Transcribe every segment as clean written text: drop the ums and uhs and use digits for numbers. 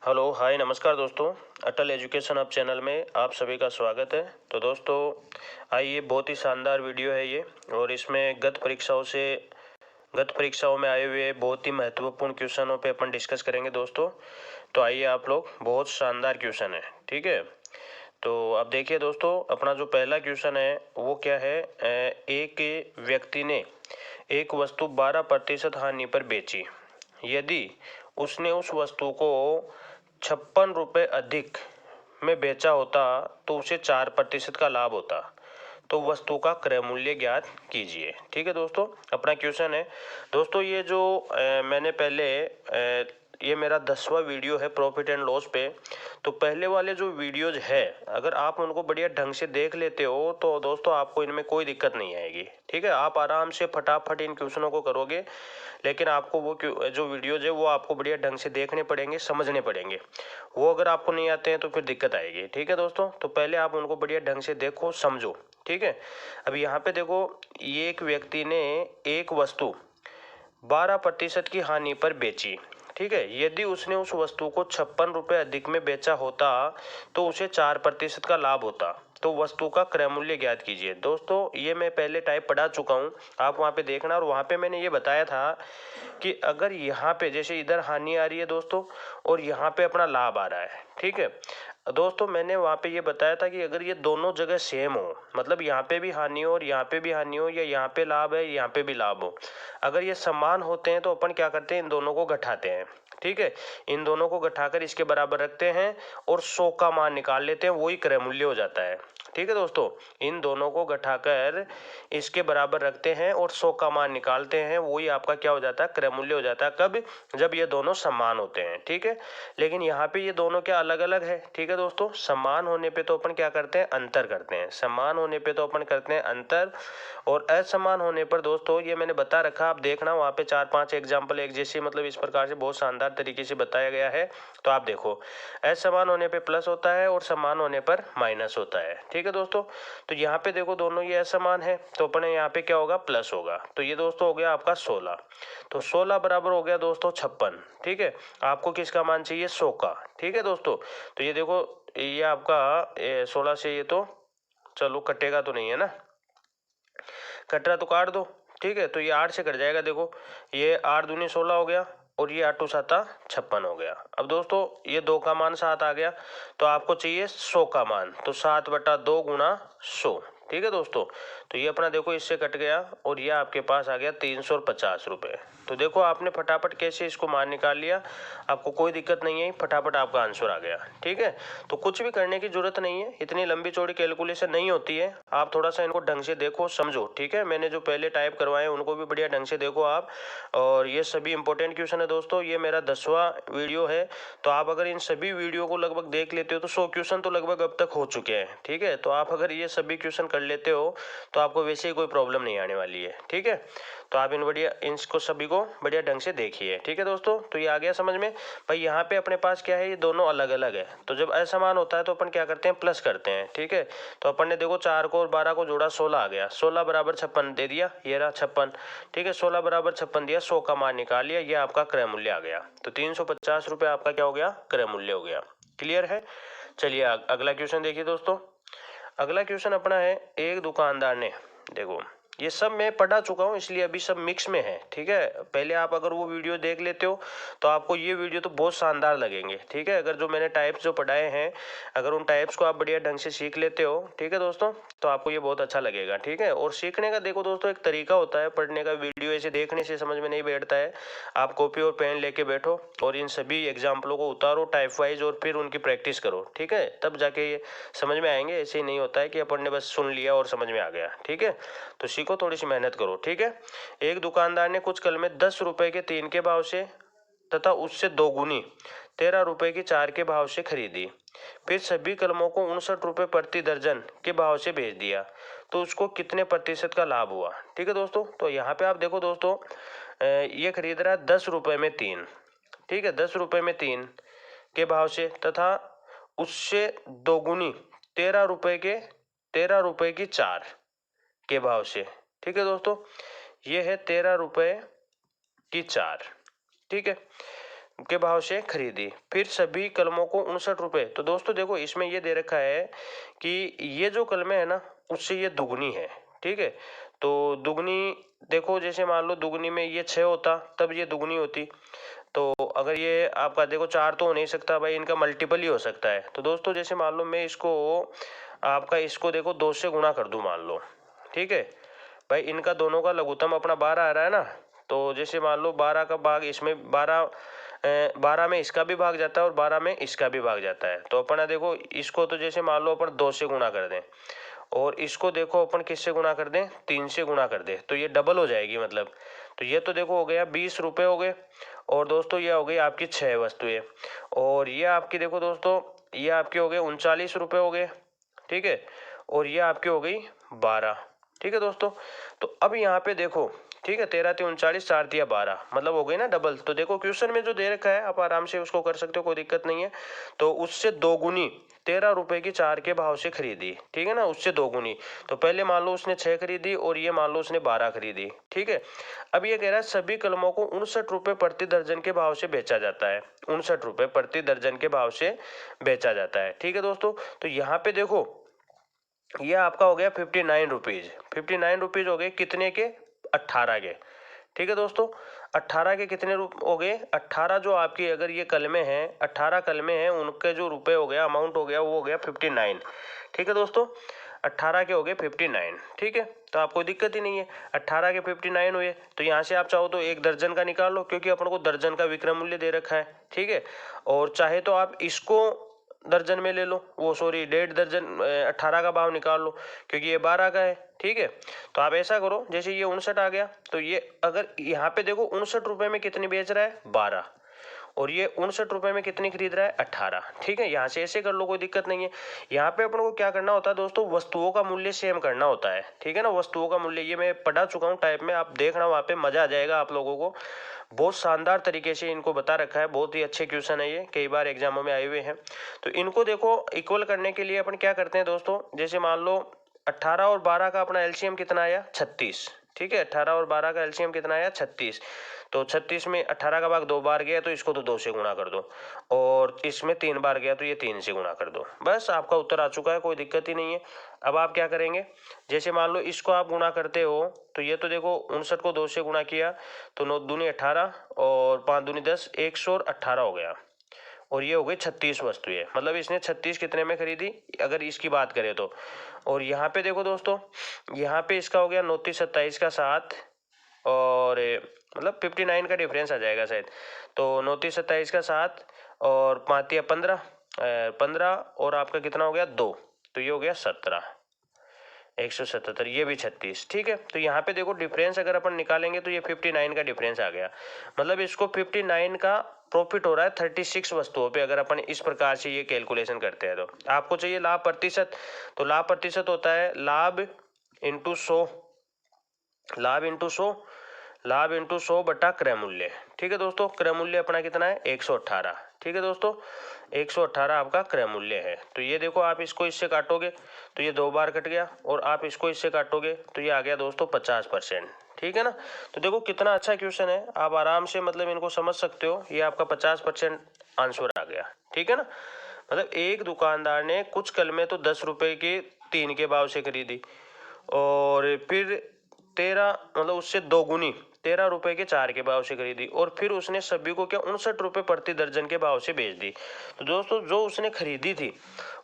Hello hi नमस्कार दोस्तों। अटल education hub channel में आप सभी का स्वागत है। तो दोस्तों आइए, बहुत ही शानदार वीडियो है ये, और इसमें गत परीक्षाओं में आए हुए बहुत ही महत्वपूर्ण क्वेश्चनों पे अपन डिस्कस करेंगे दोस्तों। तो आइए आप लोग, बहुत शानदार क्वेश्चन है, ठीक है। तो अब देखिए दोस्तों, अपना जो पहला क्वेश्चन है वो क्या है। एक व्यक्ति ने एक वस्तु 12% हानि पर बेची। यदि उसने उस वस्तु को 56 रुपये अधिक में बेचा होता तो उसे 4% का लाभ होता। तो वस्तु का क्रय मूल्य ज्ञात कीजिए। ठीक है दोस्तों, अपना क्वेश्चन है दोस्तों। ये जो मैंने पहले ये मेरा 10वां वीडियो है प्रॉफिट एंड लॉस पे। तो पहले वाले जो वीडियोज है, अगर आप उनको बढ़िया ढंग से देख लेते हो तो दोस्तों आपको इनमें कोई दिक्कत नहीं आएगी। ठीक है, आप आराम से फटाफट इन क्वेश्चनों को करोगे। लेकिन आपको वो जो वीडियोज है वो आपको बढ़िया ढंग से देखने पड़ेंगे, समझने पड़ेंगे। वो अगर आपको नहीं आते हैं तो फिर दिक्कत आएगी। ठीक है दोस्तों, तो पहले आप उनको बढ़िया ढंग से देखो, समझो। ठीक है, अब यहाँ पे देखो, ये एक व्यक्ति ने एक वस्तु 12% की हानि पर बेची। ठीक है, यदि उसने उस वस्तु को 56 रुपये अधिक में बेचा होता तो उसे 4% का लाभ होता। तो वस्तु का क्रय मूल्य ज्ञात कीजिए। दोस्तों ये मैं पहले टाइप पढ़ा चुका हूँ, आप वहाँ पे देखना। और वहाँ पे मैंने ये बताया था कि अगर यहाँ पे जैसे इधर हानि आ रही है दोस्तों, और यहाँ पे अपना लाभ आ रहा है। ठीक है दोस्तों, मैंने वहाँ पे ये बताया था कि अगर ये दोनों जगह सेम हो, मतलब यहाँ पे भी हानि हो और यहाँ पे भी हानि हो, या यहाँ पे लाभ है यहाँ पे भी लाभ हो, अगर ये समान होते हैं तो अपन क्या करते हैं, इन दोनों को घटाते हैं। ठीक है, इन दोनों को घटाकर इसके बराबर रखते हैं और 100 का मान निकाल लेते हैं, वही क्रय मूल्य हो जाता है। ठीक है दोस्तों, इन दोनों को घटाकर इसके बराबर रखते हैं और 100 का मान निकालते हैं, वही आपका क्या हो जाता है, क्रय मूल्य हो जाता है। कब? जब ये दोनों समान होते हैं। ठीक है, लेकिन यहाँ पे ये दोनों क्या अलग अलग है। ठीक है दोस्तों, समान होने पे तो अपन क्या करते हैं, अंतर करते हैं। समान होने पे तो अपन करते हैं अंतर, और असमान होने पर दोस्तों ये मैंने बता रखा, आप देखना वहाँ पे 4-5 एग्जाम्पल एक जैसे, मतलब इस प्रकार से बहुत शानदार तरीके से बताया गया है। तो आप देखो, असमान होने पे प्लस होता है और समान होने पर माइनस होता है। ठीक है दोस्तों, तो यहाँ पे देखो दोनों ये असमान है, तो अपने यहाँ पे क्या होगा, प्लस होगा। तो ये दोस्तों हो गया आपका 16। तो 16 बराबर हो गया दोस्तों 56। ठीक है, आपको किसका मान चाहिए, 100 का। ठीक है दोस्तों, तो ये देखो, ये आपका 16 से ये तो चलो कटेगा तो नहीं है ना, कट रहा तो काट दो। ठीक है, तो ये 8 से कट जाएगा। देखो, ये 8 दूनी 16 हो गया, और ये 8 7 56 हो गया। अब दोस्तों ये 2 का मान 7 आ गया, तो आपको चाहिए 100 का मान, तो 7/2 गुणा 100। ठीक है दोस्तों, तो ये अपना देखो इससे कट गया, और ये आपके पास आ गया 350 रुपये। तो देखो आपने फटाफट कैसे इसको मान निकाल लिया, आपको कोई दिक्कत नहीं है, फटाफट आपका आंसर आ गया। ठीक है, तो कुछ भी करने की जरूरत नहीं है, इतनी लंबी चौड़ी कैलकुलेशन नहीं होती है। आप थोड़ा सा इनको ढंग से देखो, समझो। ठीक है, मैंने जो पहले टाइप करवाए उनको भी बढ़िया ढंग से देखो आप। और ये सभी इंपॉर्टेंट क्वेश्चन है दोस्तों, ये मेरा 10वां वीडियो है। तो आप अगर इन सभी वीडियो को लगभग देख लेते हो तो 100 क्वेश्चन तो लगभग अब तक हो चुके हैं। ठीक है, तो आप अगर ये सभी क्वेश्चन कर लेते हो तो आपको वैसे ही कोई प्रॉब्लम नहीं आने वाली है। ठीक है, तो आप इनको सभी को बढ़िया ढंग से देखिए। ठीक है दोस्तों, तो ये आ गया समझ में। भाई यहाँ पे अपने पास क्या है, ये दोनों अलग अलग है, तो जब असमान होता है तो अपन क्या करते हैं, प्लस करते हैं। ठीक है, तो अपन ने देखो 4 को और 12 को जोड़ा, 16 आ गया। 16 बराबर 56 दे दिया, ये रहा 56। ठीक है, 16 बराबर 56 दिया, 100 का मान निकाल लिया, ये आपका क्रय मूल्य आ गया। तो 350 रुपये आपका क्या हो गया, क्रय मूल्य हो गया। क्लियर है? चलिए अगला क्वेश्चन देखिए दोस्तों। अगला क्वेश्चन अपना है, एक दुकानदार ने, देखो ये सब मैं पढ़ा चुका हूँ इसलिए अभी सब मिक्स में है। ठीक है, पहले आप अगर वो वीडियो देख लेते हो तो आपको ये वीडियो तो बहुत शानदार लगेंगे। ठीक है, अगर जो मैंने टाइप्स जो पढ़ाए हैं, अगर उन टाइप्स को आप बढ़िया ढंग से सीख लेते हो, ठीक है दोस्तों, तो आपको ये बहुत अच्छा लगेगा। ठीक है, और सीखने का देखो दोस्तों एक तरीका होता है पढ़ने का, वीडियो ऐसे देखने से समझ में नहीं बैठता है। आप कॉपी और पेन लेके बैठो और इन सभी एग्जाम्पलों को उतारो टाइप वाइज, और फिर उनकी प्रैक्टिस करो। ठीक है, तब जाके ये समझ में आएंगे। ऐसे ही नहीं होता है कि अपन ने बस सुन लिया और समझ में आ गया। ठीक है, तो सीखो, थोड़ी सी मेहनत करो। ठीक है, एक दुकानदार ने कुछ कलमें 10 रुपए के 3 के भाव से तथा उससे दोगुनी 13 रुपए की 4 के भाव से खरीदी। फिर सभी कलमों को 59 रुपए प्रति दर्जन के भाव से बेच दिया, तो उसको कितने प्रतिशत का लाभ हुआ। ठीक है दोस्तों, तो यहाँ पे आप देखो दोस्तों, ये खरीद रहा है 10 रुपए में 3। ठीक है, 10 रुपए में 3 के भाव से, तथा उससे दोगुनी 13 रुपए की 4 के भाव से। ठीक है दोस्तों, ये है 13 रुपए की 4। ठीक है, के भाव से खरीदी। फिर सभी कलमों को 59 रुपये। तो दोस्तों देखो इसमें ये दे रखा है कि ये जो कलमें है ना उससे ये दुगनी है, ठीक है। तो दुगनी देखो, जैसे मान लो दुगनी में ये 6 होता तब ये दुगनी होती। तो अगर ये आपका देखो 4 तो हो नहीं सकता भाई, इनका मल्टीपल ही हो सकता है। तो दोस्तों जैसे मान लो मैं इसको आपका इसको देखो 2 से गुणा कर दूं मान लो, ठीक है भाई। इनका दोनों का लघुत्तम अपना 12 आ रहा है ना। तो जैसे मान लो 12 का भाग इसमें 12 में इसका भी भाग जाता है और 12 में इसका भी भाग जाता है। तो अपन देखो इसको तो जैसे मान लो अपन 2 से गुणा कर दें और इसको देखो अपन किससे गुणा कर दें, 3 से गुणा कर दें, तो ये डबल हो जाएगी मतलब। तो ये तो देखो हो गया 20 रुपये हो गए। और दोस्तों ये हो गई आपकी 6 वस्तुएं। और ये आपकी देखो दोस्तों ये आपके हो गए 39 रुपये हो गए, ठीक है। और ये आपकी हो गई 12, ठीक है दोस्तों। तो अब यहाँ पे देखो, ठीक है, 13 × 3 = 39, 4 × 3 = 12, मतलब हो गई ना डबल। तो देखो क्वेश्चन में जो दे रखा है आप आराम से उसको कर सकते हो, कोई दिक्कत नहीं है। तो उससे दोगुनी 13 रुपए की 4 के भाव से खरीदी, ठीक है ना, उससे दोगुनी। तो पहले मान लो उसने 6 खरीदी और ये मान लो उसने 12 खरीदी, ठीक है। अब ये कह रहा है सभी कलमों को 59 रुपये प्रति दर्जन के भाव से बेचा जाता है, 59 रुपये प्रति दर्जन के भाव से बेचा जाता है, ठीक है दोस्तों। तो यहाँ पे देखो ये आपका हो गया 59 रुपीज, 59 रुपीज हो गए कितने के, 18 के, ठीक है दोस्तों। 18 के कितने हो गए, 18 जो आपकी अगर ये कलमें हैं, 18 कलमें हैं, उनके जो रुपए हो गया, अमाउंट हो गया, वो हो गया 59, ठीक है दोस्तों। 18 के हो गए 59, ठीक है। तो आपको दिक्कत ही नहीं है, 18 के 59 हुए। तो यहाँ से आप चाहो तो एक दर्जन का निकाल लो, क्योंकि अपन को दर्जन का विक्रय मूल्य दे रखा है, ठीक है। और चाहे तो आप इसको दर्जन में ले लो, वो सॉरी 1.5 दर्जन 18 का भाव निकाल लो, क्योंकि ये 12 का है, ठीक है। तो आप ऐसा करो, जैसे ये 59 आ गया, तो ये अगर यहाँ पे देखो 59 रुपए में कितनी बेच रहा है, 12, और ये 59 रुपए में कितनी खरीद रहा है, 18, ठीक है। यहाँ से ऐसे कर लो, कोई दिक्कत नहीं है। यहाँ पे अपन को क्या करना होता है दोस्तों, वस्तुओं का मूल्य सेम करना होता है, ठीक है ना। वस्तुओं का मूल्य ये मैं पढ़ा चुका हूँ टाइप में, आप देखना वहाँ पे मजा आ जाएगा आप लोगों को। बहुत शानदार तरीके से इनको बता रखा है, बहुत ही अच्छे क्वेश्चन है ये, कई बार एग्जामों में आए हुए हैं। तो इनको देखो इक्वल करने के लिए अपन क्या करते हैं दोस्तों, जैसे मान लो 18 और 12 का अपना एलसीएम कितना आया, 36, ठीक है। 18 और 12 का एलसीएम कितना आया, 36। तो 36 में 18 का भाग 2 बार गया तो इसको तो 2 से गुणा कर दो, और इसमें 3 बार गया तो ये 3 से गुणा कर दो, बस आपका उत्तर आ चुका है, कोई दिक्कत ही नहीं है। अब आप क्या करेंगे, जैसे मान लो इसको आप गुणा करते हो, तो ये तो देखो 59 को 2 से गुणा किया तो 9 दूनी 18 और 5 दूनी 10, 118 हो गया। और ये हो गई 36 वस्तुएं, मतलब इसने 36 कितने में खरीदी अगर इसकी बात करें तो। और यहाँ पे देखो दोस्तों, यहाँ पे इसका हो गया 29 27 का 7, और मतलब 59 का डिफरेंस आ जाएगा शायद। तो 29 27 का 7 और 5 या 15, 15 और आपका कितना हो गया 2, तो ये हो गया 17, 177, ये भी 36, ठीक है। तो यहाँ पे देखो डिफरेंस अगर अपन निकालेंगे तो ये 59 का डिफरेंस आ गया, मतलब इसको 59 का प्रॉफिट हो रहा है 36 वस्तुओं पे, अगर अपन इस प्रकार से ये कैलकुलेशन करते हैं। तो आपको चाहिए लाभ प्रतिशत, तो लाभ प्रतिशत होता है लाभ इंटू 100, लाभ इंटू 100, लाभ इंटू 100 बटा क्रय मूल्य, ठीक है दोस्तों। क्रय मूल्य अपना कितना है, 118, ठीक है दोस्तों, 118 आपका क्रय मूल्य है। तो ये देखो आप इसको इससे काटोगे तो ये 2 बार कट गया, और आप इसको इससे काटोगे तो ये आ गया दोस्तों 50%, ठीक है ना। तो देखो कितना अच्छा क्वेश्चन है, आप आराम से मतलब इनको समझ सकते हो, ये आपका 50% आंसर आ गया, ठीक है ना। मतलब एक दुकानदार ने कुछ कलमें तो 10 रुपए के 3 के भाव से खरीदी, और फिर 13 मतलब उससे दोगुनी 13 रुपए के 4 के भाव से खरीदी, और फिर उसने सभी को क्या 59 रुपए प्रति दर्जन के भाव से बेच दी। तो दोस्तों जो उसने खरीदी थी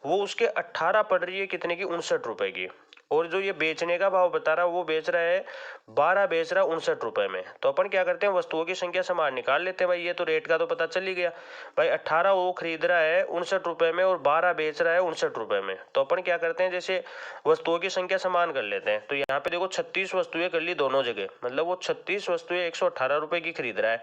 वो उसके 18 पड़ रही है कितने की, 59 रुपए की, और जो ये बेचने का भाव बता रहा है वो बेच रहा है 12, बेच रहा है 59 रुपए में। तो अपन क्या करते हैं, वस्तुओं की संख्या समान निकाल लेते हैं भाई, ये तो रेट का तो पता चल ही गया भाई। 18 वो खरीद रहा है 59 रुपए में और 12 बेच रहा है 59 रुपए में। तो अपन क्या करते हैं, जैसे वस्तुओं की संख्या समान कर लेते हैं। तो यहाँ पे देखो 36 वस्तुएं कर ली दोनों जगह, मतलब वो 36 वस्तुएं 118 रुपए की खरीद रहा है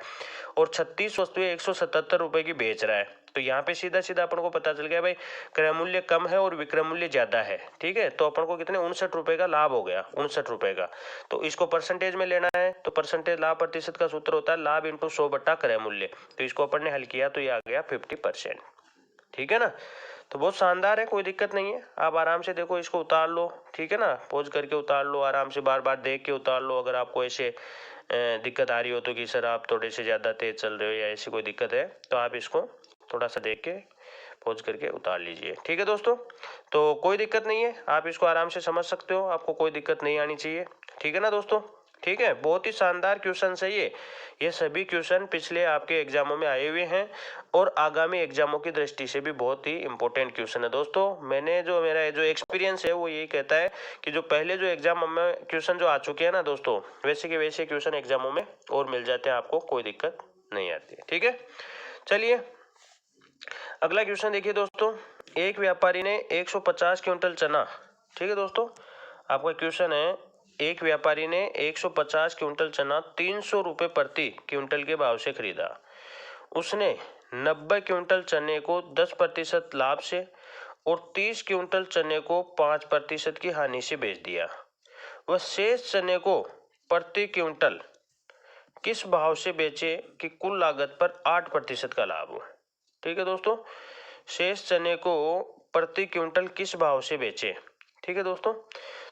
और 36 वस्तुएं 177 रुपए की बेच रहा है। तो यहाँ पे सीधा सीधा अपन को पता चल गया भाई क्रय मूल्य कम है और विक्रय मूल्य ज्यादा है, ठीक है। तो अपन को कितने 59 रुपए का लाभ हो गया, 59 रुपए का। तो इसको परसेंटेज में लेना है तो परसेंटेज लाभ प्रतिशत का सूत्र होता है लाभ इंटू 100 बटा क्रय मूल्य। तो इसको अपन ने हल किया तो ये आ गया 50%, ठीक है ना। तो बहुत शानदार है, कोई दिक्कत नहीं है, आप आराम से देखो इसको उतार लो, ठीक है ना, पॉज करके उतार लो, आराम से बार बार देख के उतार लो। अगर आपको ऐसे दिक्कत आ रही हो तो कि सर आप थोड़े से ज़्यादा तेज़ चल रहे हो या ऐसी कोई दिक्कत है तो आप इसको थोड़ा सा देख के पॉज करके उतार लीजिए। ठीक है दोस्तों, तो कोई दिक्कत नहीं है, आप इसको आराम से समझ सकते हो, आपको कोई दिक्कत नहीं आनी चाहिए। ठीक है ना दोस्तों, ठीक है। बहुत ही शानदार क्वेश्चन है ये सभी क्वेश्चन पिछले आपके एग्जामों में आए हुए हैं और आगामी एग्जामों की दृष्टि से भी बहुत ही इंपॉर्टेंट क्वेश्चन है दोस्तों। मेरा जो एक्सपीरियंस है वो यही कहता है कि जो पहले जो एग्जाम में क्वेश्चन जो आ चुके हैं ना दोस्तों, वैसे के वैसे क्वेश्चन एग्जामों में और मिल जाते हैं, आपको कोई दिक्कत नहीं आती है। ठीक है, चलिए अगला क्वेश्चन देखिए दोस्तों। एक व्यापारी ने 150 क्विंटल चना, ठीक है दोस्तों, आपका क्वेश्चन है, एक व्यापारी ने 150 क्विंटल चना 300 रुपये प्रति क्विंटल के भाव से खरीदा। उसने 90 क्विंटल चने को 10% लाभ से और 30 क्विंटल चने को 5% की हानि से बेच दिया। वह शेष चने को प्रति क्विंटल किस भाव से बेचे कि कुल लागत पर 8% का लाभ हो। ठीक है दोस्तों, शेष चने को प्रति क्विंटल किस भाव से बेचे। ठीक है दोस्तों,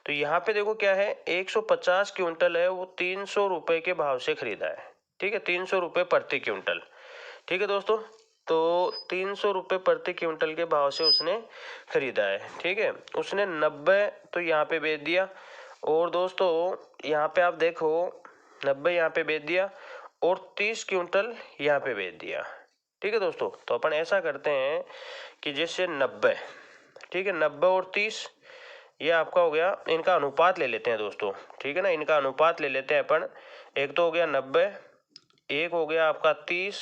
तो यहाँ पे देखो क्या है, 150 क्विंटल है वो 300 रुपये के भाव से खरीदा है। ठीक है, 300 रुपये प्रति क्विंटल। ठीक है दोस्तों, तो 300 रुपये प्रति क्विंटल के भाव से उसने खरीदा है। ठीक है, उसने 90 तो यहाँ पे बेच दिया और दोस्तों यहाँ पे आप देखो 90 यहाँ पे बेच दिया और 30 क्विंटल यहाँ पे बेच दिया। ठीक है दोस्तों, तो अपन ऐसा करते हैं कि जैसे 90, ठीक है, 90 और 30 ये आपका हो गया, इनका अनुपात ले लेते हैं दोस्तों। ठीक है ना, इनका अनुपात ले लेते हैं अपन। एक तो हो गया 90, एक हो गया आपका 30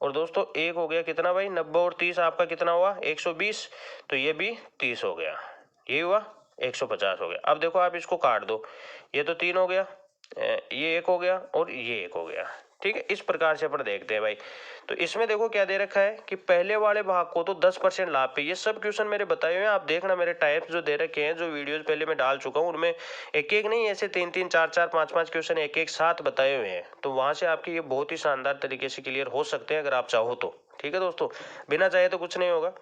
और दोस्तों एक हो गया कितना भाई, 90 और 30 आपका कितना हुआ 120, तो ये भी 30 हो गया, ये हुआ 150 हो गया। अब देखो आप इसको काट दो, ये तो 3 हो गया, ये 1 हो गया और ये 1 हो गया। ठीक है, इस प्रकार से अपन देखते हैं भाई। तो इसमें देखो क्या दे रखा है कि पहले वाले भाग को तो 10% लाभ पे, ये सब क्वेश्चन मेरे बताए हुए हैं, आप देखना मेरे टाइप्स जो दे रखे हैं, जो वीडियोस पहले मैं डाल चुका हूँ उनमें एक एक नहीं, ऐसे 3-3 4-4 5-5 क्वेश्चन एक एक साथ बताए हुए हैं, तो वहां से आपके ये बहुत ही शानदार तरीके से क्लियर हो सकते हैं अगर आप चाहो तो। ठीक है दोस्तों, बिना चाहे तो कुछ नहीं होगा।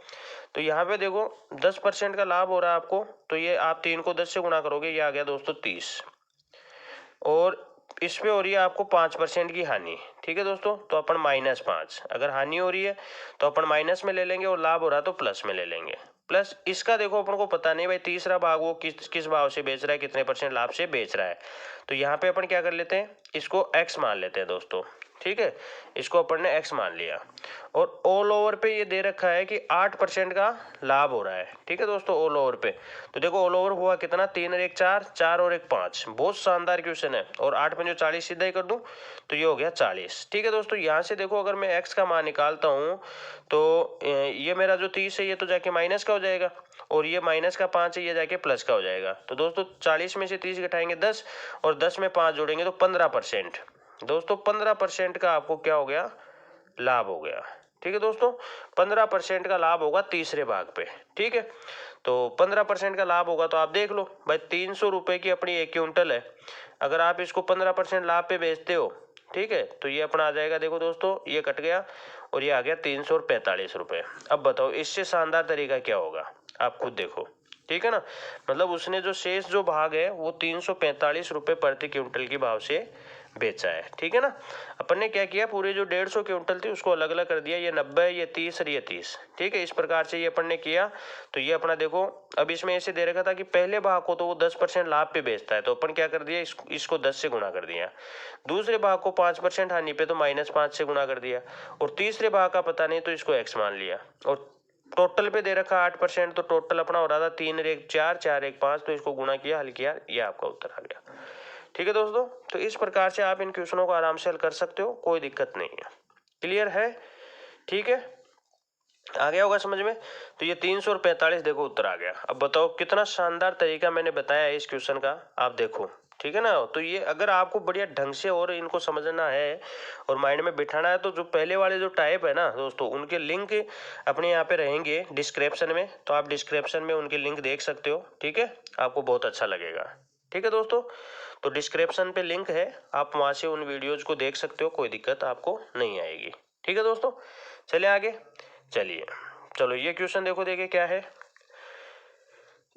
तो यहाँ पे देखो 10% का लाभ हो रहा है आपको, तो ये आप 3 को 10 से गुणा करोगे, ये आ गया दोस्तों 30 और इसमें हो रही है आपको 5% की हानि। ठीक है दोस्तों, तो अपन -5, अगर हानि हो रही है तो अपन माइनस में ले लेंगे और लाभ हो रहा है तो प्लस में ले लेंगे। प्लस इसका देखो अपन को पता नहीं भाई तीसरा भाग वो किस भाव से बेच रहा है, कितने % लाभ से बेच रहा है, तो यहाँ पे अपन क्या कर लेते हैं, इसको x मान लेते हैं दोस्तों। ठीक है, इसको अपन ने x मान लिया और ऑल ओवर पे ये दे रखा है कि 8% का लाभ हो रहा है। ठीक है दोस्तों, ऑल ओवर पे, तो देखो ऑल ओवर हुआ कितना, 3 और 1 4, 4 और 1 5, बहुत शानदार क्वेश्चन है। और 8 पंजो 40 सीधा ही कर दूं तो ये हो गया 40। ठीक है दोस्तों, यहाँ से देखो अगर मैं x का मान निकालता हूँ तो ये मेरा जो 30 है ये तो जाके माइनस का हो जाएगा और ये माइनस का 5 है ये जाके प्लस का हो जाएगा। तो दोस्तों 40 में से 30 घटाएंगे 10 और 10 में 5 जोड़ेंगे तो 15%। दोस्तों 15% का आपको क्या हो गया, लाभ हो गया। ठीक है दोस्तों, 15% का लाभ होगा तीसरे भाग पे। ठीक है, तो 15% का लाभ होगा तो आप देख लो भाई 300 रुपये की अपनी 1 क्विंटल है, अगर आप इसको 15% लाभ पे बेचते हो, ठीक है, तो ये अपना आ जाएगा, देखो दोस्तों ये कट गया और ये आ गया 345 रुपये। अब बताओ इससे शानदार तरीका क्या होगा, आप खुद देखो। ठीक है ना, मतलब उसने जो शेष जो भाग है वो 345 रुपये प्रति क्विंटल के भाव से बेचा है। ठीक है ना, अपन ने क्या किया, पूरे जो 150 क्विंटल थी उसको अलग अलग कर दिया, ये 90, ये 30 और ये 30। ठीक है, इस प्रकार से ये अपन ने किया। तो ये अपना देखो, अब इसमें ऐसे दे रखा था कि पहले भाग को तो वो 10% लाभ पे बेचता है, तो अपन क्या कर दिया, इसको 10 से गुणा कर दिया। दूसरे भाग को 5% हानि पे तो -5 से गुणा कर दिया और तीसरे भाग का पता नहीं तो इसको x मान लिया और टोटल पे दे रखा 8%, तो टोटल अपना हो रहा था 3 और 1 4, 4 1 5, तो इसको गुणा किया, हल किया, ये आपका उत्तर आ गया। ठीक है दोस्तों, तो इस प्रकार से आप इन क्वेश्चनों को आराम से हल कर सकते हो, कोई दिक्कत नहीं है। क्लियर है, ठीक है, आ गया होगा समझ में। तो ये 345 देखो उत्तर आ गया। अब बताओ कितना शानदार तरीका मैंने बताया है इस क्वेश्चन का, आप देखो। ठीक है ना, तो ये अगर आपको बढ़िया ढंग से और इनको समझना है और माइंड में बिठाना है तो जो पहले वाले जो टाइप है ना दोस्तों, उनके लिंक अपने यहाँ पे रहेंगे डिस्क्रिप्शन में, तो आप डिस्क्रिप्शन में उनके लिंक देख सकते हो। ठीक है, आपको बहुत अच्छा लगेगा। ठीक है दोस्तों, तो डिस्क्रिप्शन पे लिंक है, आप वहाँ से उन वीडियोज को देख सकते हो, कोई दिक्कत आपको नहीं आएगी। ठीक है दोस्तों, चलिए आगे चलिए। चलो ये क्वेश्चन देखिए क्या है।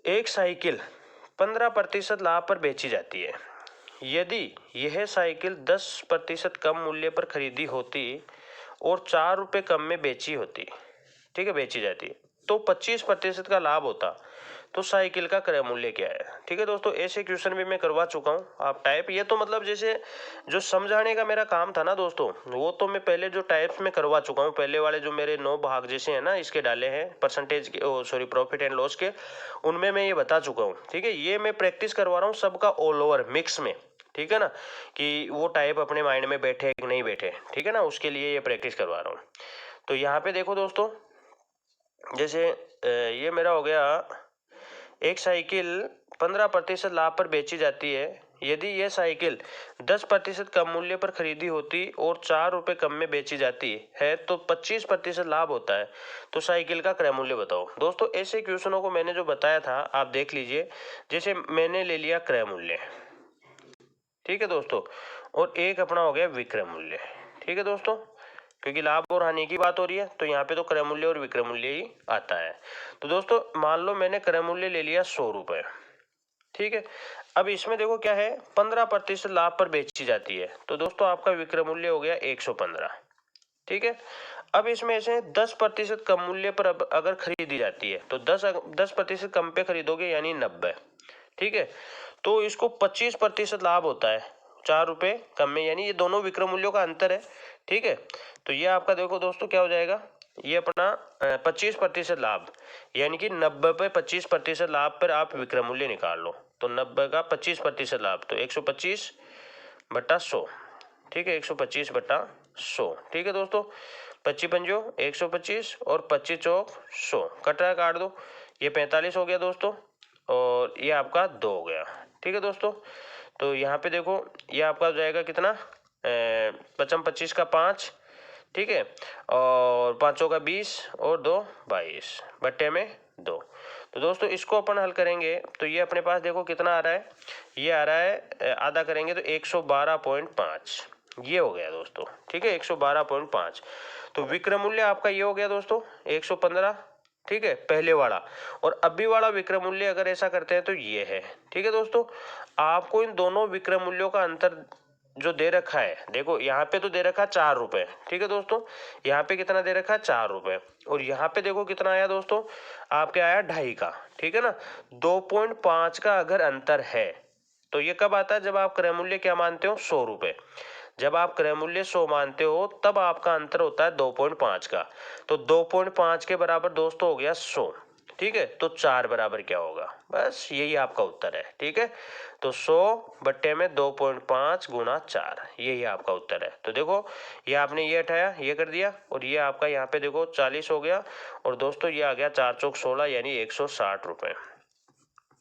एक साइकिल 15% लाभ पर बेची जाती है। यदि यह साइकिल 10% कम मूल्य पर खरीदी होती और 4 रुपये कम में बेची होती, ठीक है, बेची जाती, तो 25% का लाभ होता, तो साइकिल का क्रय मूल्य क्या है। ठीक है दोस्तों, ऐसे क्वेश्चन भी मैं करवा चुका हूँ, आप टाइप, ये तो मतलब जैसे जो समझाने का मेरा काम था ना दोस्तों, वो तो मैं पहले जो टाइप्स में करवा चुका हूँ, पहले वाले जो मेरे 9 भाग जैसे हैं ना इसके डाले हैं परसेंटेज के, सॉरी प्रॉफिट एंड लॉस के, उनमें मैं ये बता चुका हूँ। ठीक है, ये मैं प्रैक्टिस करवा रहा हूँ सबका ऑल ओवर मिक्स में, ठीक है ना, कि वो टाइप अपने माइंड में बैठे कि नहीं बैठे, ठीक है ना, उसके लिए ये प्रैक्टिस करवा रहा हूँ। तो यहाँ पे देखो दोस्तों, जैसे ये मेरा हो गया, एक साइकिल 15% लाभ पर बेची जाती है, यदि यह साइकिल 10% कम मूल्य पर खरीदी होती और 4 रुपये कम में बेची जाती है तो 25% लाभ होता है, तो साइकिल का क्रय मूल्य बताओ। दोस्तों ऐसे क्वेश्चनों को मैंने जो बताया था आप देख लीजिए, जैसे मैंने ले लिया क्रय मूल्य, ठीक है दोस्तों, और एक अपना हो गया विक्रय मूल्य, ठीक है दोस्तों, क्योंकि लाभ और हानि की बात हो रही है तो यहाँ पे तो क्रय मूल्य और विक्रय मूल्य ही आता है। तो दोस्तों मान लो मैंने क्रय मूल्य ले लिया 100 रुपये, ठीक है, अब इसमें देखो क्या है, 15% लाभ पर बेची जाती है, तो दोस्तों आपका विक्रय मूल्य हो गया 115, ठीक है। अब इसमें ऐसे 10% कम मूल्य पर अगर खरीदी जाती है तो 10% कम पे खरीदोगे यानी 90, ठीक है, तो इसको 25% लाभ होता है 4 रुपये कम में, यानी ये दोनों विक्रय मूल्यों का अंतर है, ठीक है। तो ये आपका देखो दोस्तों क्या हो जाएगा, ये अपना 25% लाभ, यानी कि 90 पे 25% लाभ पर आप विक्रय मूल्य निकाल लो, तो 90 का 25% लाभ, तो 125/100, ठीक है, 125/100, ठीक है दोस्तों, 25 पंजो 125 और 25 चौक 100, कटरा काट दो, ये 45 हो गया दोस्तों, और ये आपका 2 हो गया, ठीक है दोस्तों। तो यहाँ पे देखो ये आपका हो जाएगा कितना, 25 का 5, ठीक है, और 5 का 20 और 2 22 बट्टे में 2। तो दोस्तों इसको अपन हल करेंगे तो ये अपने पास देखो कितना आ रहा है, ये आ रहा है आधा करेंगे तो 112.5, ये हो गया दोस्तों, ठीक है, 112.5। तो विक्रय मूल्य आपका ये हो गया दोस्तों 115, ठीक है, पहले वाला, और अभी वाला विक्रय मूल्य अगर ऐसा करते हैं तो ये है, ठीक है दोस्तों। आपको इन दोनों विक्रय मूल्यों का अंतर जो दे रखा है, देखो यहाँ पे तो दे रखा 4 रुपए, ठीक है दोस्तों, यहाँ पे कितना दे रखा है 4 रुपए, और यहाँ पे देखो कितना आया दोस्तों, आपके आया 2.5 का, ठीक है ना, 2.5 का अगर अंतर है तो ये कब आता है, जब आप क्रय मूल्य क्या मानते हो 100 रुपए, जब आप क्रय मूल्य 100 मानते हो तब आपका अंतर होता है 2.5 का, तो 2.5 के बराबर दोस्तों हो गया 100, ठीक है, तो 4 बराबर क्या होगा, बस यही आपका उत्तर है, ठीक है। तो 100 बट्टे में 2.5 गुणा 4, यही आपका उत्तर है। तो देखो ये आपने ये हटाया, ये कर दिया, और ये आपका यहाँ पे देखो 40 हो गया, और दोस्तों ये आ गया 4 चौक 16 यानी 160 रुपये,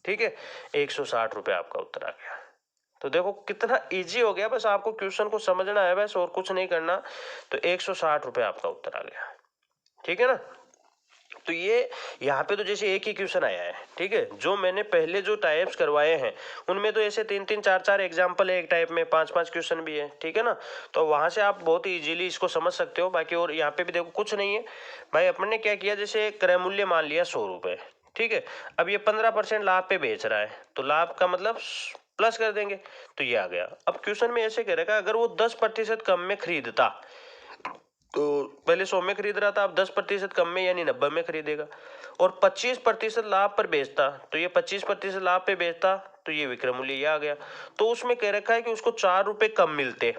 ठीक है, 160 रुपये आपका उत्तर आ गया। तो देखो कितना इजी हो गया, बस आपको क्वेश्चन को समझना है बस, और कुछ नहीं करना, तो 160 रुपये आपका उत्तर आ गया, ठीक है ना। तो ये यहाँ पे तो जैसे एक ही क्वेश्चन आया है, ठीक है, जो मैंने पहले जो टाइप्स करवाए हैं उनमें तो ऐसे 3-3 4-4 एग्जाम्पल है एक टाइप में, 5-5 क्वेश्चन भी है, ठीक है ना, तो वहां से आप बहुत इजीली इसको समझ सकते हो। बाकी और यहाँ पे भी देखो कुछ नहीं है भाई, अपन ने क्या किया, जैसे क्रय मूल्य मान लिया 100 रुपये, ठीक है, अब ये 15% लाभ पे बेच रहा है तो लाभ का मतलब प्लस कर देंगे, तो ये आ गया। अब क्वेश्चन में ऐसे कह रखा है अगर वो 10% कम में खरीदता, तो पहले 100 में खरीद रहा था, अब 10% कम में यानी 90 में खरीदेगा, और 25% लाभ पर बेचता, तो ये 25% लाभ पे बेचता, तो ये विक्रय मूल्य ये आ गया। तो उसमें कह रखा है कि उसको 4 रुपए कम मिलते,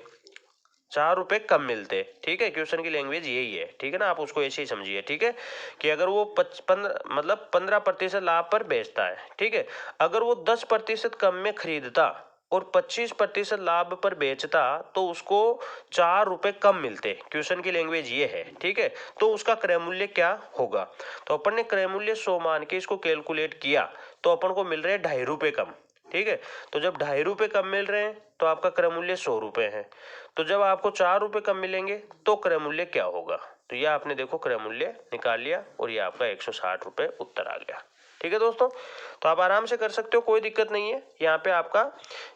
4 रुपए कम मिलते, ठीक है, क्वेश्चन की लैंग्वेज यही है, ठीक है ना, आप उसको ऐसे ही समझिए, ठीक है, कि अगर वो 15% लाभ पर बेचता है, ठीक है, अगर वो 10% कम में खरीदता और 25% लाभ पर बेचता तो उसको 4 रुपए कम मिलते, क्वेश्चन की लैंग्वेज ये है, ठीक है, तो उसका क्रय मूल्य क्या होगा। तो अपन ने क्रय मूल्य 100 मान के इसको कैलकुलेट किया तो अपन को मिल रहे हैं 2.5 रुपए कम, ठीक है, तो जब 2.5 रुपए कम मिल रहे हैं तो आपका क्रय मूल्य 100 रुपए है, तो जब आपको 4 रुपए कम मिलेंगे तो क्रय मूल्य क्या होगा, तो ये आपने देखो क्रय मूल्य निकाल लिया और ये आपका 160 रुपए उत्तर आ गया, ठीक है दोस्तों। तो आप आराम से कर सकते हो, कोई दिक्कत नहीं है, यहाँ पे आपका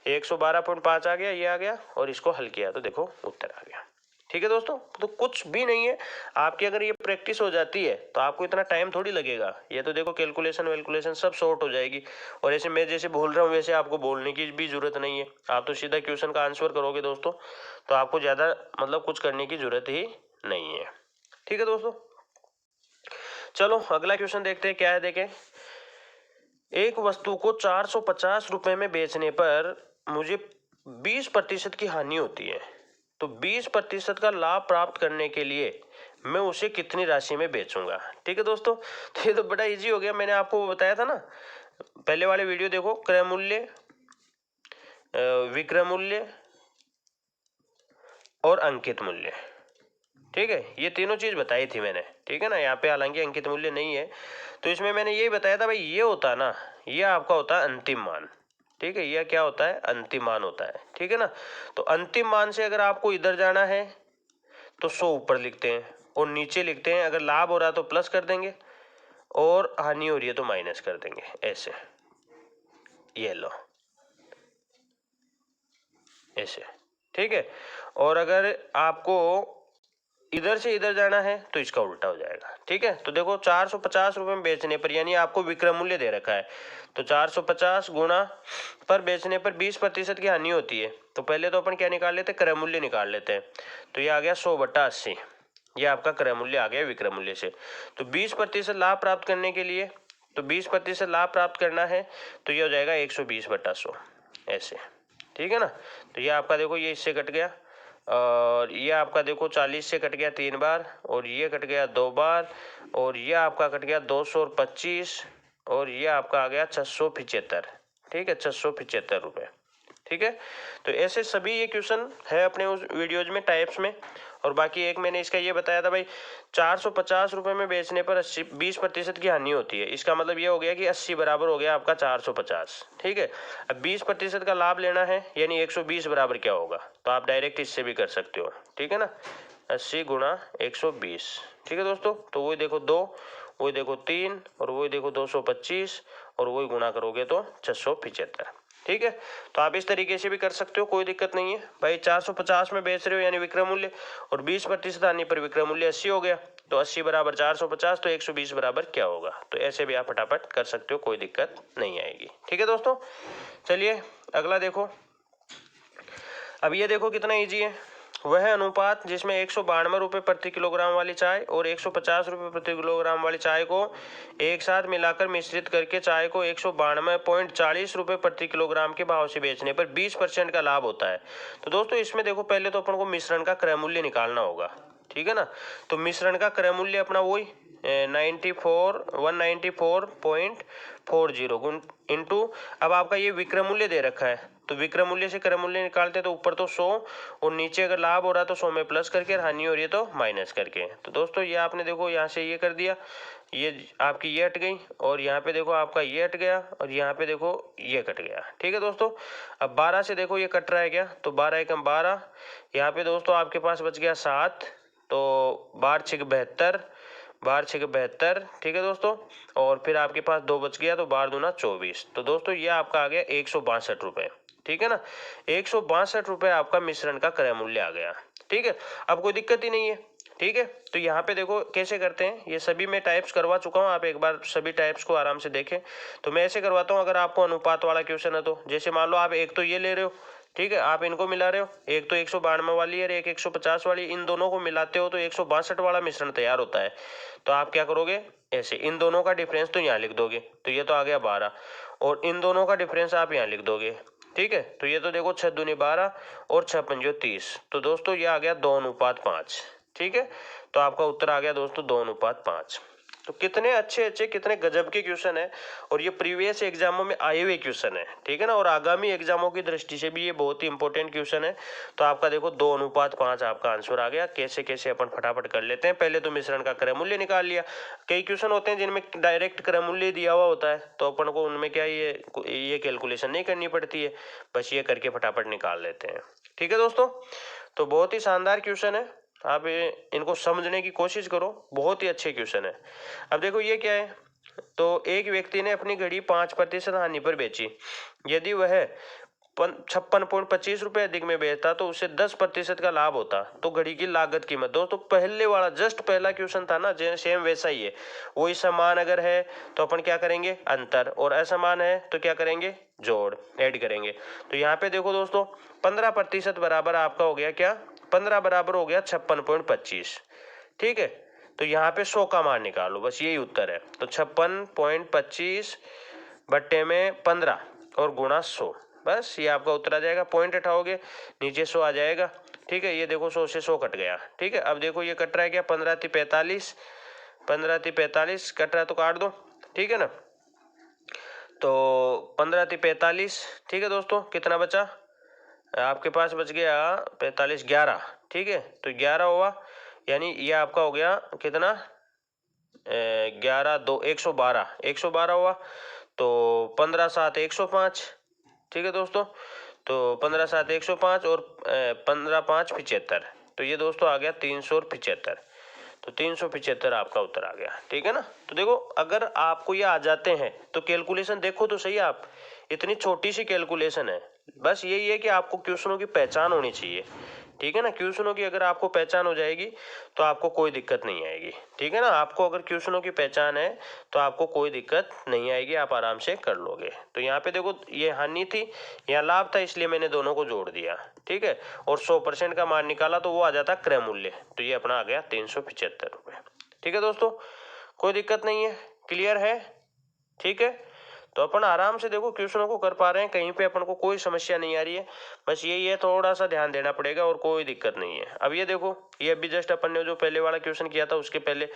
112.5 आ गया, ये आ गया, और इसको हल किया तो देखो उत्तर आ गया, ठीक है दोस्तों, तो कुछ भी नहीं है। आपकी अगर ये प्रैक्टिस हो जाती है तो आपको इतना टाइम थोड़ी लगेगा। ये तो देखो कैलकुलेशन वैलकुलेशन सब सॉर्ट हो जाएगी। और ऐसे मैं जैसे बोल रहा हूँ वैसे आपको बोलने की भी जरूरत नहीं है। आप तो सीधा क्वेश्चन का आंसर करोगे दोस्तों, तो आपको ज़्यादा मतलब कुछ करने की जरूरत ही नहीं है। ठीक है दोस्तों, चलो अगला क्वेश्चन देखते हैं क्या है। देखें, एक वस्तु को 450 रुपए में बेचने पर मुझे 20% की हानि होती है, तो 20% का लाभ प्राप्त करने के लिए मैं उसे कितनी राशि में बेचूंगा। ठीक है दोस्तों, तो ये तो बड़ा इजी हो गया। मैंने आपको बताया था ना, पहले वाले वीडियो देखो, क्रय मूल्य, विक्रय मूल्य और अंकित मूल्य। ठीक है, ये तीनों चीज बताई थी मैंने। ठीक है ना, यहाँ पे हालांकि अंकित मूल्य नहीं है, तो इसमें मैंने यही बताया था भाई, ये होता है ना, ये आपका होता है अंतिम मान। ठीक है, यह क्या होता है, अंतिम मान होता है। ठीक है ना, तो अंतिम मान से अगर आपको इधर जाना है तो 100 ऊपर लिखते हैं और नीचे लिखते हैं, अगर लाभ हो रहा है तो प्लस कर देंगे और हानि हो रही है तो माइनस कर देंगे, ऐसे। ये लो, ऐसे। ठीक है, और अगर आपको इधर से इधर जाना है तो इसका उल्टा हो जाएगा। ठीक है, तो देखो 450 रुपए में बेचने पर, यानी आपको विक्रय मूल्य दे रखा है, तो 450 गुणा पर बेचने पर 20% की हानि होती है। तो पहले तो अपन क्या निकाल लेते हैं, क्रय मूल्य निकाल लेते हैं। तो ये आ गया 100/80, ये आपका क्रय मूल्य आ गया विक्रय मूल्य से। तो 20% लाभ प्राप्त करने के लिए, तो 20% लाभ प्राप्त करना है तो ये हो जाएगा 120/100, ऐसे। ठीक है ना, तो ये आपका देखो, ये इससे कट गया, और ये आपका देखो 40 से कट गया 3 बार, और ये कट गया 2 बार, और ये आपका कट गया 225, और ये आपका आ गया 675। ठीक है, 675 रुपये। ठीक है, तो ऐसे सभी ये क्वेश्चन है अपने उस वीडियोज में, टाइप्स में। और बाकी एक मैंने इसका ये बताया था भाई, 450 रुपये में बेचने पर 20% की हानि होती है। इसका मतलब ये हो गया कि 80 बराबर हो गया आपका 450। ठीक है, अब 20% का लाभ लेना है, यानी 120 बराबर क्या होगा, तो आप डायरेक्ट इससे भी कर सकते हो। ठीक है ना, 80 गुणा 120। ठीक है दोस्तों, तो वही देखो 2, वही देखो 3, और वही देखो 225, और वही गुणा करोगे तो 675। ठीक है, तो आप इस तरीके से भी कर सकते हो, कोई दिक्कत नहीं है भाई। 450 में बेच रहे हो यानी विक्रय मूल्य, और 20% आने पर विक्रय मूल्य 80 हो गया, तो 80 बराबर 450, तो 120 बराबर क्या होगा। तो ऐसे भी आप फटाफट कर सकते हो, कोई दिक्कत नहीं आएगी। ठीक है दोस्तों, चलिए अगला देखो। अब ये देखो कितना ईजी है। वह अनुपात जिसमें 192 रुपये प्रति किलोग्राम वाली चाय और 150 रुपये प्रति किलोग्राम वाली चाय को एक साथ मिलाकर मिश्रित करके चाय को 192.40 रुपये प्रति किलोग्राम के भाव से बेचने पर 20% का लाभ होता है। तो दोस्तों इसमें देखो, पहले तो अपन को मिश्रण का क्रय मूल्य निकालना होगा। ठीक है ना, तो मिश्रण का क्रय मूल्य अपना वही 194.40 इंटू, अब आपका ये विक्रय मूल्य दे रखा है, तो विक्रय मूल्य से क्रय मूल्य निकालते तो ऊपर तो 100, और नीचे अगर लाभ हो रहा है तो 100 में प्लस करके, हानि हो रही है तो माइनस करके। तो दोस्तों ये आपने देखो यहाँ से ये कर दिया, ये आपकी ये हट गई, और यहाँ पे देखो आपका ये हट गया, और यहाँ पे देखो ये कट गया। ठीक है दोस्तों, अब 12 से देखो ये कट रहा है क्या, तो 12 एकम 12, यहाँ पे दोस्तों आपके पास बच गया 7, तो 12 छक 72, 12 छक 72। ठीक है दोस्तों, और फिर आपके पास 2 बच गया, तो 12 दूना 24। तो दोस्तों ये आपका आ गया 162 रुपये। ठीक है ना, 162 रुपये आपका मिश्रण का क्रय मूल्य आ गया। ठीक है, अब कोई दिक्कत ही नहीं है। ठीक है, तो यहाँ पे देखो कैसे करते हैं, ये सभी मैं टाइप्स करवा चुका हूँ, आप एक बार सभी टाइप्स को आराम से देखें। तो मैं ऐसे करवाता हूँ, अगर आपको अनुपात वाला क्वेश्चन है तो, जैसे मान लो आप एक तो ये ले रहे हो, ठीक है, आप इनको मिला रहे हो, एक तो 192 वाली है, एक 150 वाली, इन दोनों को मिलाते हो तो 162 वाला मिश्रण तैयार होता है। तो आप क्या करोगे, ऐसे इन दोनों का डिफरेंस तो यहाँ लिख दोगे, तो ये तो आ गया 12, और इन दोनों का डिफरेंस आप यहाँ लिख दोगे। ठीक है, तो ये तो देखो 6 दूनी 12 और 6 पंजो 30, तो दोस्तों ये आ गया 2:5। ठीक है, तो आपका उत्तर आ गया दोस्तों 2:5। तो कितने अच्छे अच्छे, कितने गजब के क्वेश्चन है, और ये प्रीवियस एग्जामों में आए हुए क्वेश्चन है। ठीक है ना, और आगामी एग्जामों की दृष्टि से भी ये बहुत ही इंपॉर्टेंट क्वेश्चन है। तो आपका देखो 2:5 आपका आंसर आ गया। कैसे कैसे अपन फटाफट कर लेते हैं। पहले तो मिश्रण का क्रय मूल्य निकाल लिया। कई क्वेश्चन होते हैं जिनमें डायरेक्ट क्रय मूल्य दिया हुआ होता है, तो अपन को उनमें क्या ये कैलकुलेशन नहीं करनी पड़ती है, बस ये करके फटाफट निकाल लेते हैं। ठीक है दोस्तों, तो बहुत ही शानदार क्वेश्चन है, आप इनको समझने की कोशिश करो, बहुत ही अच्छे क्वेश्चन है। अब देखो ये क्या है, तो एक व्यक्ति ने अपनी घड़ी 5% हानि पर बेची। यदि वह 56.25 अधिक में बेचता तो उसे 10% का लाभ होता। तो घड़ी की लागत कीमत दोस्तों पहले वाला जस्ट पहला क्वेश्चन था ना, सेम वैसा ही है। वही समान अगर है तो अपन क्या करेंगे, अंतर, और असमान है तो क्या करेंगे, जोड़, ऐड करेंगे। तो यहाँ पे देखो दोस्तों 15% बराबर आपका हो गया क्या, 15 बराबर हो गया 56.25। ठीक है, तो यहाँ पे 100 का मान निकालो, बस यही उत्तर है। तो 56.25 बट्टे में 15 और गुणा 100, बस ये आपका उत्तर आ जाएगा। पॉइंट उठाओगे नीचे 100 आ जाएगा। ठीक है, ये देखो 100 से 100 कट गया। ठीक है, अब देखो ये कट रहा है क्या, 15 × 45, 15 × 45 कट रहा है तो काट दो। ठीक है ना, तो 15 × 45। ठीक है दोस्तों, कितना बचा आपके पास, बच गया 45, 11। ठीक है, तो 11 हुआ, यानी ये आपका हो गया कितना, 11 2 112, 112 हुआ। तो 15 7 105। ठीक है दोस्तों, तो 15 7 105 और 15 5 75। तो ये दोस्तों आ गया 375। तो 375 आपका उत्तर आ गया। ठीक है ना, तो देखो अगर आपको ये आ जाते हैं तो कैलकुलेशन देखो तो सही, आप इतनी छोटी सी कैलकुलेशन है, बस यही है कि आपको क्वेश्चनों की पहचान होनी चाहिए। ठीक है ना, क्वेश्चनों की अगर आपको पहचान हो जाएगी तो आपको कोई दिक्कत नहीं आएगी। ठीक है ना, आपको अगर क्वेश्चनों की पहचान है तो आपको कोई दिक्कत नहीं आएगी, आप आराम से कर लोगे। तो यहाँ पे देखो ये हानि थी, यहाँ लाभ था, इसलिए मैंने दोनों को जोड़ दिया। ठीक है, और 100% का मान निकाला तो वो आ जाता क्रय मूल्य, तो ये अपना आ गया 375 रुपये। ठीक है दोस्तों, कोई दिक्कत नहीं है, क्लियर है। ठीक है, तो अपन आराम से देखो क्वेश्चनों को कर पा रहे हैं, कहीं पे अपन को कोई समस्या नहीं आ रही है, बस यही है थोड़ा सा ध्यान देना पड़ेगा और कोई दिक्कत नहीं है। अब ये देखो, ये अभी जस्ट अपन ने जो पहले वाला क्वेश्चन किया था उसके पहले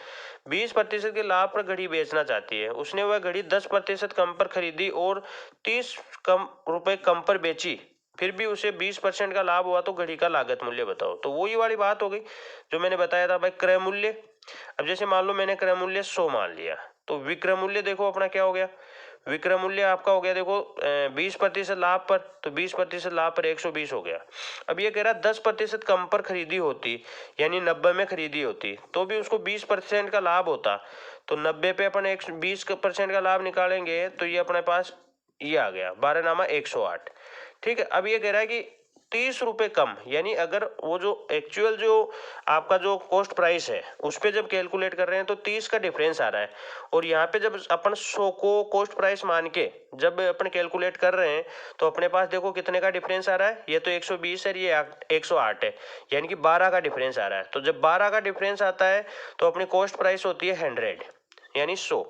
20% के लाभ पर घड़ी बेचना चाहती है, उसने वह घड़ी 10% कम पर खरीदी और 30 रुपए कम पर बेची, फिर भी उसे 20% का लाभ हुआ, तो घड़ी का लागत मूल्य बताओ। तो वही वाली बात हो गई जो मैंने बताया था भाई, क्रय मूल्य। अब जैसे मान लो मैंने क्रय मूल्य 100 मान लिया, तो विक्रय मूल्य देखो अपना क्या हो गया, विक्रय मूल्य आपका हो गया देखो 20% लाभ पर, तो 20% लाभ पर 120 हो गया। अब ये कह रहा 10% कम पर खरीदी होती, यानी 90 में खरीदी होती, तो भी उसको 20% का लाभ होता। तो 90 पे अपन 20% का लाभ निकालेंगे तो ये अपने पास ये आ गया 12 नामा 108। ठीक है, अब ये कह रहा है कि 30 रुपए कम, यानी अगर वो जो एक्चुअल जो आपका जो कॉस्ट प्राइस है उस पे जब कैलकुलेट कर रहे हैं तो 30 का डिफरेंस आ रहा है, और यहाँ पे जब अपन 100 को कॉस्ट प्राइस मान के जब अपन कैलकुलेट कर रहे हैं तो अपने पास देखो कितने का डिफरेंस आ रहा है, ये तो 120 है, ये 108 है, यानी कि 12 का डिफरेंस आ रहा है। तो जब 12 का डिफरेंस आता है तो अपनी कॉस्ट प्राइस होती है 100, यानी 100।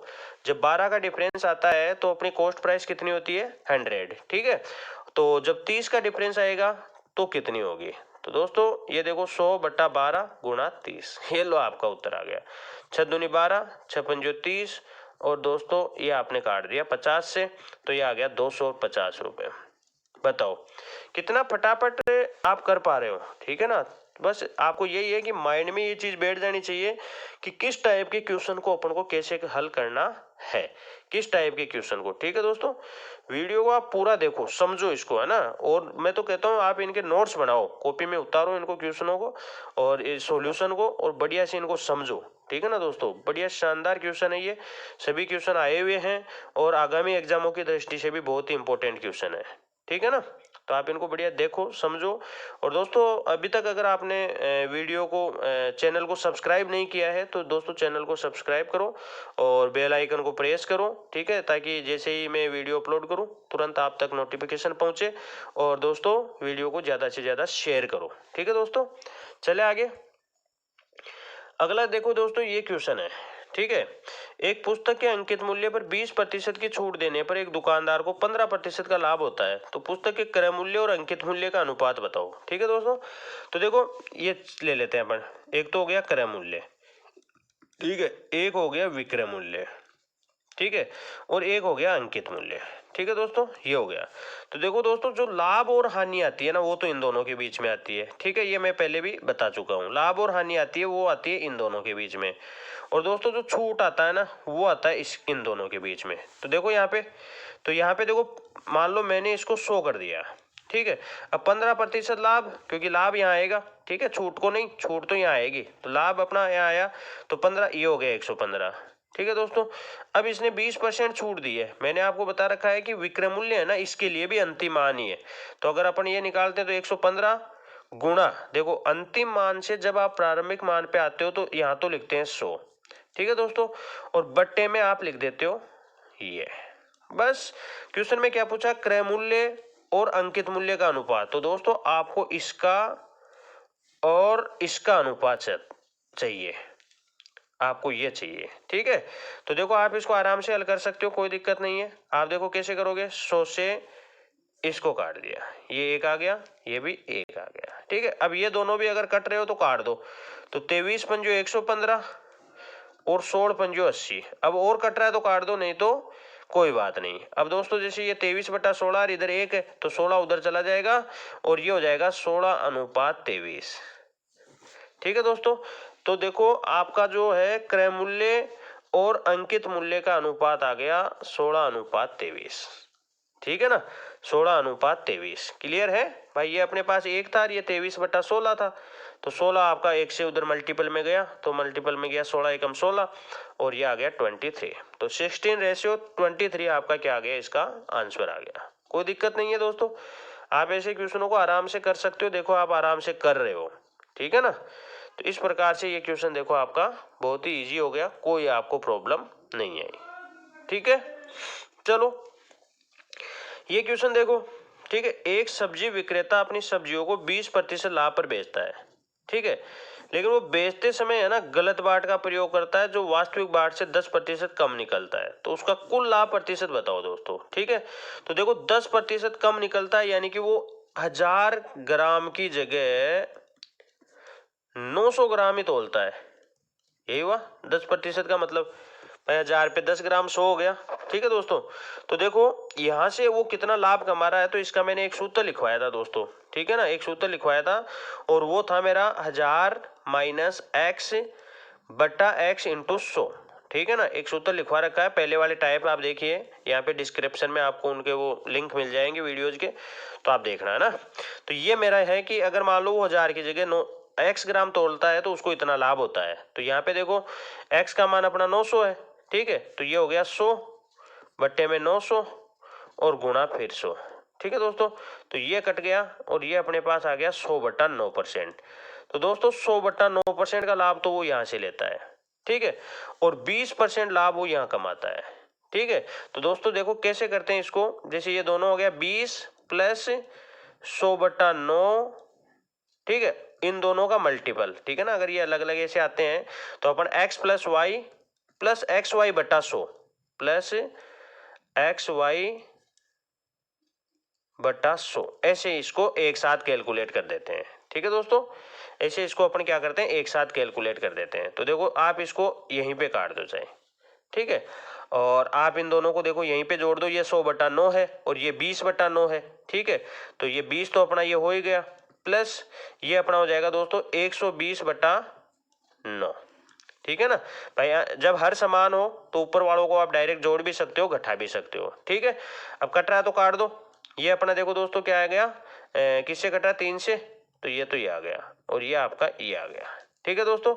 जब 12 का डिफरेंस आता है तो अपनी कॉस्ट प्राइस कितनी होती है, 100। ठीक है, तो जब 30 का डिफरेंस आएगा तो कितनी होगी, तो दोस्तों ये देखो 100/12 गुणा 30, ये लो आपका उत्तर आ गया। 6 दूनी 12, 6 पंजो 30, और दोस्तों ये आपने काट दिया 50 से, तो ये आ गया 250 रुपये। बताओ कितना फटाफट आप कर पा रहे हो। ठीक है ना, बस आपको यही है कि माइंड में ये चीज बैठ जानी चाहिए कि किस टाइप के क्वेश्चन को अपन को कैसे हल करना है, किस टाइप के क्वेश्चन को। ठीक है दोस्तों, वीडियो को आप पूरा देखो, समझो इसको, है ना, और मैं तो कहता हूँ आप इनके नोट्स बनाओ, कॉपी में उतारो इनको क्वेश्चनों को और इस सॉल्यूशन को, और बढ़िया से इनको समझो। ठीक है ना दोस्तों, बढ़िया शानदार क्वेश्चन है ये, सभी क्वेश्चन आए हुए हैं और आगामी एग्जामों की दृष्टि से भी बहुत ही इंपॉर्टेंट क्वेश्चन है। ठीक है ना, तो आप इनको बढ़िया देखो समझो। और दोस्तों अभी तक अगर आपने वीडियो को चैनल को सब्सक्राइब नहीं किया है तो दोस्तों चैनल को सब्सक्राइब करो और बेल आइकन को प्रेस करो। ठीक है, ताकि जैसे ही मैं वीडियो अपलोड करूं तुरंत आप तक नोटिफिकेशन पहुंचे। और दोस्तों वीडियो को ज़्यादा से ज़्यादा शेयर करो। ठीक है दोस्तों, चले आगे। अगला देखो दोस्तों, ये क्वेश्चन है। ठीक है, एक पुस्तक के अंकित मूल्य पर 20% की छूट देने पर एक दुकानदार को 15% का लाभ होता है, तो पुस्तक के क्रय मूल्य और अंकित मूल्य का अनुपात बताओ। ठीक है दोस्तों, तो देखो ये ले लेते हैं अपन, एक तो हो गया क्रय मूल्य, ठीक है, एक हो गया विक्रय मूल्य, ठीक है, और एक हो गया अंकित मूल्य। ठीक है दोस्तों, ये हो गया। तो देखो दोस्तों, जो लाभ और हानि आती है ना वो तो इन दोनों के बीच में आती है। ठीक है, ये मैं पहले भी बता चुका हूँ, लाभ और हानि आती है वो आती है इन दोनों के बीच में। और दोस्तों जो छूट आता है ना वो आता है इन दोनों के बीच में। तो देखो यहाँ पे, तो यहाँ पे देखो मान लो मैंने इसको 100 कर दिया। ठीक है, अब 15% लाभ, क्योंकि लाभ यहाँ आएगा। ठीक है, छूट को नहीं, छूट तो यहाँ आएगी, तो लाभ अपना यहाँ आया, तो 15, ये हो गया 115। ठीक है दोस्तों। अब इसने 20% छूट दी है। मैंने आपको बता रखा है कि विक्रय मूल्य है ना, इसके लिए भी अंतिम मान ही है। तो अगर अपन ये निकालते हैं तो 115 गुणा, देखो अंतिम मान से जब आप प्रारंभिक मान पे आते हो तो यहाँ तो लिखते हैं 100, ठीक है दोस्तों, और बट्टे में आप लिख देते हो ये। बस क्वेश्चन में क्या पूछा, क्रय मूल्य और अंकित मूल्य का अनुपात। तो दोस्तों आपको इसका और इसका अनुपात चाहिए, आपको ये चाहिए, ठीक है। तो देखो आप इसको आराम से हल कर सकते हो, कोई दिक्कत नहीं है। आप देखो कैसे करोगे, 100 से इसको काट दिया, ये एक आ गया, ये भी एक आ गया, ठीक है। अब ये दोनों भी अगर कट रहे हो तो काट दो। तो 23 पंजो 115 और 16 पंजो 80। अब और कट रहा है तो काट दो, नहीं तो कोई बात नहीं। अब दोस्तों जैसे ये 23/16 इधर एक है तो 16 उधर चला जाएगा और ये हो जाएगा 16:23, ठीक है दोस्तों। तो देखो आपका जो है क्रय मूल्य और अंकित मूल्य का अनुपात आ गया 16:23, ठीक है ना, 16:23। क्लियर है भाई। ये अपने पास एक था, ये 23/16 था, तो 16 आपका एक से उधर मल्टीपल में गया, तो मल्टीपल में गया 16 एकम 16 और ये आ गया 23। तो 16:23 आपका क्या आ गया, इसका आंसर आ गया। कोई दिक्कत नहीं है दोस्तों, आप ऐसे क्वेश्चनों को आराम से कर सकते हो। देखो आप आराम से कर रहे हो, ठीक है ना। तो इस प्रकार से ये क्वेश्चन देखो आपका बहुत ही इजी हो गया, कोई आपको प्रॉब्लम नहीं आई, ठीक है। चलो ये क्वेश्चन देखो, ठीक है। एक सब्जी विक्रेता अपनी सब्जियों को 20% लाभ पर बेचता है, ठीक है, लेकिन वो बेचते समय है ना गलत बाट का प्रयोग करता है जो वास्तविक बाट से 10% कम निकलता है। तो उसका कुल लाभ प्रतिशत बताओ दोस्तों, ठीक है। तो देखो 10% कम निकलता है, यानी कि वो 1000 ग्राम की जगह 900 ग्राम ही तोलता है। यही हुआ 10% का मतलब, भाई 1000 पे 10 ग्राम 100 हो गया, ठीक है दोस्तों। तो देखो यहां से वो कितना लाभ कमा रहा है, तो इसका मैंने एक सूत्र लिखवाया था दोस्तों, ठीक है ना, एक सूत्र लिखवाया था और वो था मेरा 1000 माइनस x बटा x इंटू 100, ठीक है ना। एक सूत्र लिखवा रखा है, पहले वाले टाइप आप देखिए, यहाँ पे डिस्क्रिप्शन में आपको उनके वो लिंक मिल जाएंगे वीडियोज के, तो आप देखना है ना। तो ये मेरा है कि अगर मान लो वो 1000 की जगह x ग्राम तोलता है तो उसको इतना लाभ होता है। तो यहाँ पे देखो x का मान अपना 900 है, ठीक है, तो ये हो गया 100 बट्टे में 900 और गुणा फिर 100, ठीक है दोस्तों। तो ये कट गया और ये अपने पास आ गया 100/9%। तो दोस्तों 100/9% का लाभ तो वो यहाँ से लेता है, ठीक है, और 20% लाभ वो यहाँ कमाता है, ठीक है। तो दोस्तों देखो कैसे करते हैं इसको, जैसे ये दोनों हो गया 20 प्लस 100/9, ठीक है, इन दोनों का मल्टीपल, ठीक है ना। अगर ये अलग अलग ऐसे आते हैं तो अपन x plus y plus x y बटा 100 प्लस एक्स वाई बटा 100 ऐसे इसको एक साथ कैलकुलेट कर देते हैं, ठीक है दोस्तों। ऐसे इसको अपन क्या करते हैं, एक साथ कैलकुलेट कर देते हैं। तो देखो आप इसको यहीं पे काट दो चाहे, ठीक है, और आप इन दोनों को देखो यहीं पे जोड़ दो, ये 100/9 है और ये 20/9 है, ठीक है। तो ये 20 तो अपना ये हो ही गया, प्लस ये अपना हो जाएगा दोस्तों 120/9, ठीक है ना भाई। जब हर समान हो तो ऊपर वालों को आप डायरेक्ट जोड़ भी सकते हो, घटा भी सकते हो, ठीक है। अब कट रहा है तो काट दो। ये अपना देखो दोस्तों क्या आ गया, किससे कट रहा है, 3 से, तो ये आ गया और ये आपका ये आ गया, ठीक है दोस्तों।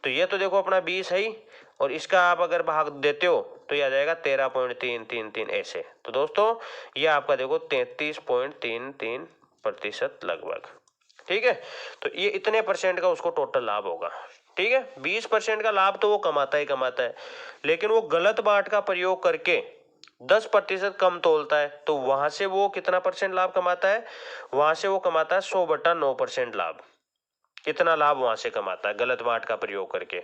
तो ये तो देखो अपना 20 है ही, और इसका आप अगर भाग देते हो तो ये आ जाएगा 13.333 ऐसे। तो दोस्तों ये आपका देखो 33.33% लगभग, ठीक है। तो ये इतने परसेंट का उसको टोटल लाभ होगा, ठीक है। 20% का लाभ तो वो कमाता ही कमाता है, लेकिन वो गलत बाट का प्रयोग करके 10% कम तोलता है, तो वहां से वो कितना परसेंट लाभ कमाता है, वहां से वो कमाता है 100/9% लाभ। इतना लाभ वहां से कमाता है गलत बाट का प्रयोग करके,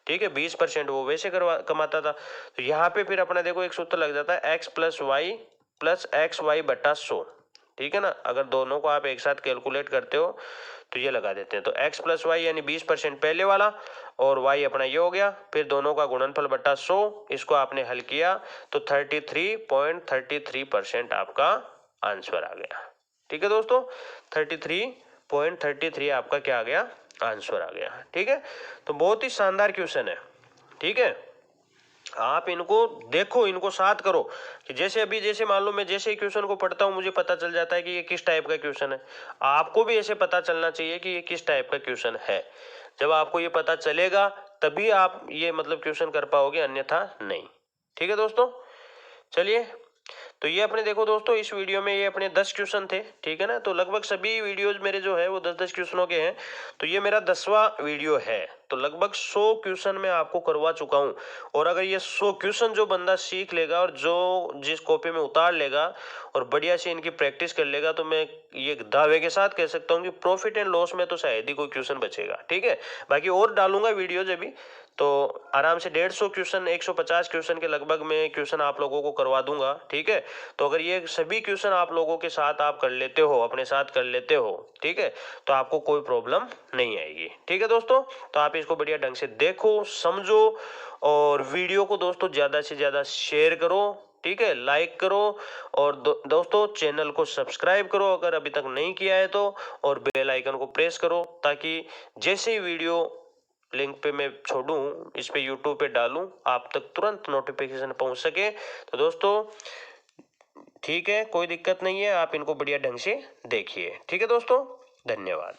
ठीक है। 20% वो वैसे कमाता था। तो यहाँ पे फिर अपना देखो एक सूत्र लग जाता है x प्लस एक्स वाई बटा 100, ठीक है ना। अगर दोनों को आप एक साथ कैलकुलेट करते हो तो ये लगा देते हैं, तो x प्लस वाई यानी 20% पहले वाला और y अपना ये हो गया, फिर दोनों का गुणनफल बटा 100, इसको आपने हल किया तो 33.33% आपका आंसर आ गया, ठीक है दोस्तों। 33.33 आपका क्या आ गया, आंसर आ गया, ठीक है। तो बहुत ही शानदार क्वेश्चन है, ठीक है। आप इनको देखो, इनको साथ करो कि जैसे अभी जैसे मान लो मैं जैसे ही क्वेश्चन को पढ़ता हूं मुझे पता चल जाता है कि ये किस टाइप का क्वेश्चन है, आपको भी ऐसे पता चलना चाहिए कि ये किस टाइप का क्वेश्चन है। जब आपको ये पता चलेगा तभी आप ये मतलब क्वेश्चन कर पाओगे, अन्यथा नहीं। ठीक है दोस्तों, चलिए। तो ये अपने देखो दोस्तों, इस वीडियो में ये अपने 10 क्वेश्चन थे, ठीक है ना। तो लगभग सभी वीडियोज मेरे जो है वो 10-10 क्वेश्चनों के हैं। तो ये मेरा 10वां वीडियो है। तो लगभग 100 क्वेश्चन मैं आपको करवा चुका हूं। और अगर ये 100 क्वेश्चन जो बंदा सीख लेगा और जो जिस कॉपी में उतार लेगा और बढ़िया से इनकी प्रैक्टिस कर लेगा, तो मैं ये दावे के साथ कह सकता हूँ कि प्रॉफिट एंड लॉस में तो शायद ही कोई क्वेश्चन बचेगा। ठीक है, बाकी और डालूंगा वीडियोज अभी, तो आराम से 150 क्वेश्चन 150 क्वेश्चन के लगभग मैं क्वेश्चन आप लोगों को करवा दूंगा। ठीक है, तो अगर ये सभी क्वेश्चन आप लोगों के साथ आप कर लेते हो, अपने साथ कर लेते हो, ठीक है, तो आपको कोई प्रॉब्लम नहीं आएगी। ठीक है दोस्तों, तो आप इसको बढ़िया ढंग से देखो, समझो और वीडियो को दोस्तों ज्यादा से ज्यादा शेयर करो। ठीक है, लाइक करो और दोस्तों चैनल को सब्सक्राइब करो अगर अभी तक नहीं किया है तो, और बेल आइकन को प्रेस करो ताकि जैसे ही वीडियो लिंक पे मैं छोड़ूं, इस पे यूट्यूब पे डालूं, आप तक तुरंत नोटिफिकेशन पहुंच सके। तो दोस्तों ठीक है, कोई दिक्कत नहीं है, आप इनको बढ़िया ढंग से देखिए। ठीक है दोस्तों, धन्यवाद।